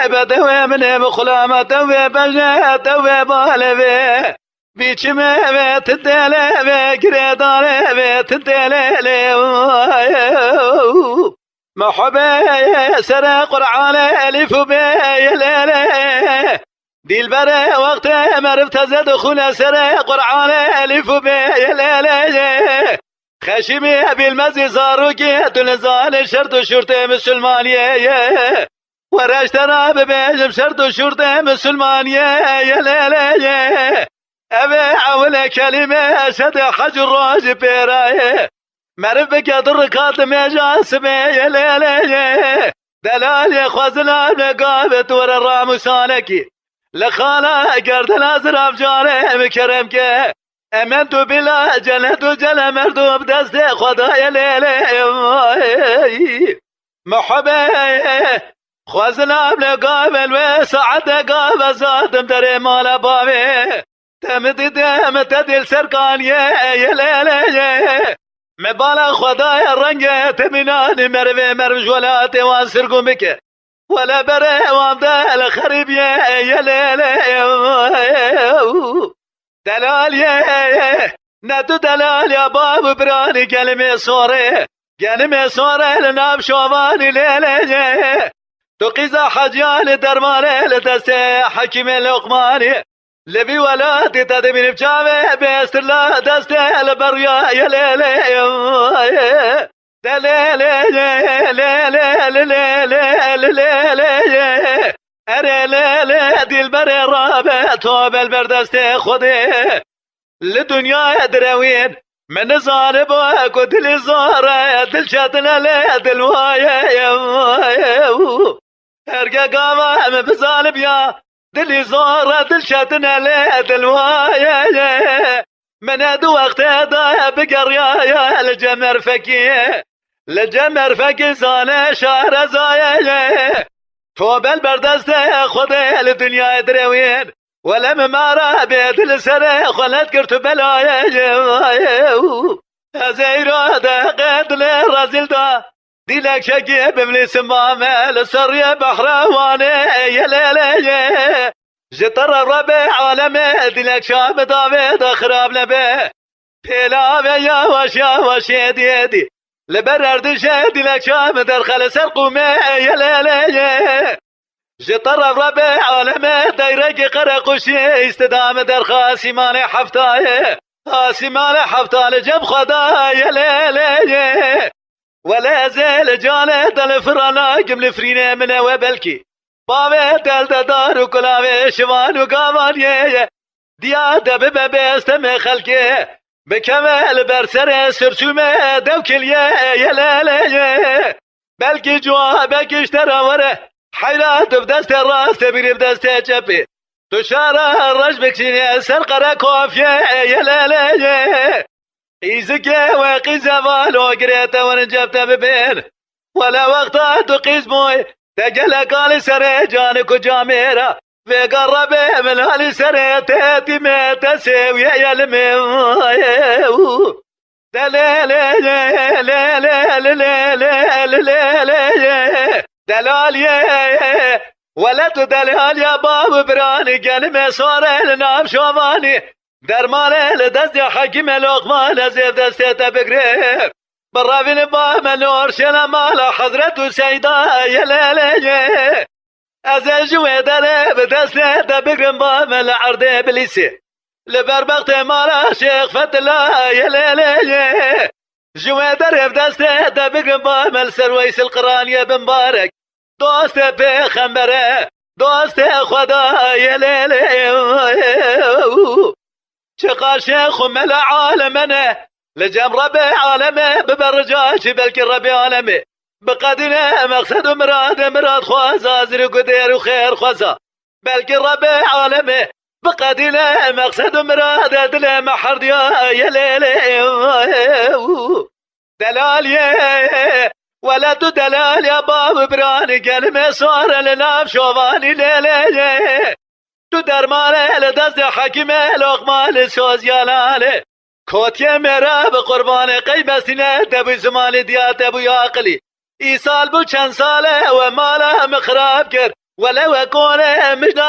بدوي من بخلامة توي بجنة توي بالبي بيشمه بتدلي بكريداري بتدلي محبي سر قرآن ألف بي ليلي دي البري وقت مرفت زد خون سر قرآن ألف بي ليلي خشمي بالمزي صاروكي تنزال شرط شرط مسلمانية ورشتنا ببيجم شرط شرط مسلمانية يا ليلي أبي أول كلمة شد حجر راج بيراي مرفك دركات مجاسمي يا ليلي دلالي خزنا بقابت ورا الرامسانكي لخالا قرد الازراب جاري بكرمك امنت بلا جلد جل مردو بدست خدا يا ليلي محبي خزنا بقابل وسعد قاب زادم دري مال بابي تمد تدل سرقان يا ليلي مبالا خدايا الرنجة تمناني مرفي مرجولات وانسرقو بك ولا بري وامدال خريب يا ليلي دلال يا ندو دلال يا باب براني كلمة صوري لناب شوفاني ليلي تقيزا حجيان درماني لتسي حكيم لقماني لبي ولاتي تدمين بجامي بيستر لا دستي البريا يا ليلي دليلي ليلي اري ليلي دي البري رابع توب البردستي خدي لدنيا دروين من زارب وكد لي زارة دل شاتنا لي دلوايا ارقا قامة بزالب يا دلي زارة دل شاتنا لي دلوايا من ادو وقت دا بقريايا لجمر فكي زانه شهر زايا توب البردست خدي الدنيا دروين ولم مارا بيت السر خلت كرت بلايا زيرو دا قد للرزل دا ديلك شقي بملي سمامه لسرية بحرواني يا ليلي جتر الربع عالمي ديلك شام دافيد خراب لبي بيلابي يا وش يدي لبرر دشي ديلك شام درخل سرقومي يا ليلي جتر الربع عالمي دايرك قرقوشي استدام در خاسمان حفتاي لجب خدا يا ليلي ولا زال جانه دل فرانا قبل فرينه منه وبلكي بابي دل دار وكلاوي شوان وقاوان ديا دب بستم خلقي بكمل برسر سرسومه دوكل يا ليلي بلكي جوابك اشترى وره حيرات بدست الراس تبير بدست جبي تشارة الرجبك سيني سرقرة كوفية يا ليلي إيزك وقيز مالو قريت ونجبت ببين ولا وقت تقيز موي تجل قال سري جانك جاميرا في قرب من هالي سري تاتي متسوي يا المي دلال ولد دلال يا باب براني قلمي صار لنام شوفاني درمانه لدست حكيم لقمان زيف دستيته بقريب برافين بام نور شلا مالا حضرت سيدا يا ليلي ازجوي دلي بدستيته بقريب بام العرض بليسي لبربقت مالا شيخ فتلا يا ليلي جوي درب دستيته بقريب بام السرويس القران يا بمبارك دوست بخمبره دوست خدا يا ليلي شقا شيخ ملا عالمنا لجم ربي عالمي ببرجاش بلكي ربي عالمي بقدنا مقصد مراد خوازا زرق ودير وخير خوازا بلكي ربي عالمي بقدنا مقصد مراد دل محرد يا ليلي دلال يا ولد دلال يا باب براني قلمي صار لنام شوفاني ليلي تو درمانه لدست حکیمه لقمان سوزیالاله کاتیه میره به قربان قیمسینه دبی زمان دیات دبی عقلی ای سال بو چند ساله و ماله مخراب کرد ولو کنه مجنا